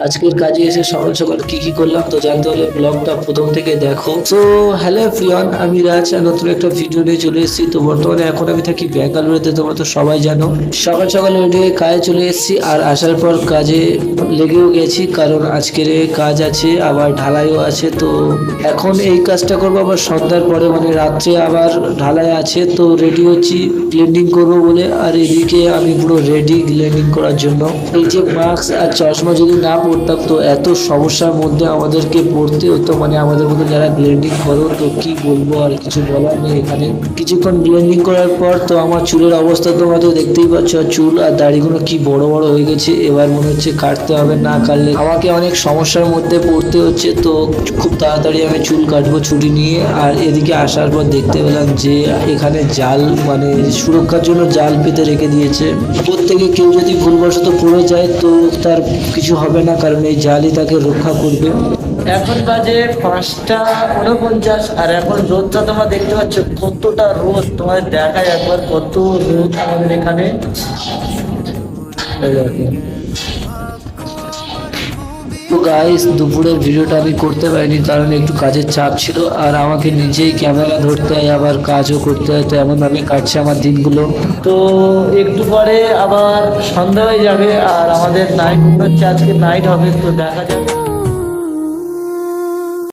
আজকের কাজে এসে সকাল সকাল কি কি করলাম তো জানতে হলে ব্লগটা প্রথম থেকে দেখো। তো হ্যালো এভরিওয়ান, আমি রাজ আর নতুন একটা ভিডিও নিয়ে চলে এসেছি। তো বর্তমানে এখন আমি থাকি ব্যাঙ্গালোরেতে, তোমরা তো সবাই জানো। সকাল সকাল রেডি হয়ে কাজে চলে এসেছি, আর আসার পর কাজে লেগেও গেছি, কারণ আজকের কাজ আছে, আবার ঢালাইও আছে। তো এখন এই কাজটা করবো, আবার সন্ধ্যার পরে মানে রাত্রে আবার ঢালাই আছে। তো রেডি হচ্ছি গ্লেন্ডিং করবো বলে, আর এদিকে আমি পুরো রেডি গ্লেন্ডিং করার জন্য। এই যে মাস্ক আর চশমা যদি না পড়তাম তো এত সমস্যার মধ্যে আমাদেরকে পড়তে হতো, মানে আমাদের মধ্যে যারা ব্লেন্ডিং করো, তো কি বলবো, আর কিছু বলার নেই। এখানে কিছুক্ষণ ব্লেন্ডিং করার পর তো আমার চুলের অবস্থা তোমরা তো দেখতেই পাচ্ছ, আর চুল আর দাড়িগুলো কি বড় বড় হয়ে গেছে। এবার মনে হচ্ছে কাটতে হবে, না কাটলে আমাকে অনেক সমস্যার মধ্যে পড়তে হচ্ছে। তো খুব তাড়াতাড়ি আমি চুল কাটবো ছুটি নিয়ে। আর এদিকে আসার পর দেখতে পেলাম যে এখানে জাল, মানে সুরক্ষার জন্য জাল পেতে রেখে দিয়েছে। প্রত্যেকে কেউ যদি ভুলবশত পড়ে যায় তো তার কিছু হবে না, কারণ এই জালই তাকে রক্ষা করবে। এখন বাজে 5টা 49, আর এখন রোদটা তোমরা দেখতে পাচ্ছ কতটা রোদ, তোমাদের দেখায় একবার কত রোদ আমাদের এখানে। তো গাইস, দুপুরের ভিডিওটা আমি করতে পারিনি, কারণ একটু কাজের চাপ ছিল, আর আমাকে নিজেই ক্যামেরা ধরতে হয়, আবার কাজও করতে হয়। তো এমনভাবে কাটছে আমার দিনগুলো। তো একটু পরে আবার সন্ধ্যা হয়ে যাবে, আর আমাদের নাইট হচ্ছে, আজকে নাইট হবে, তো দেখা যাবে।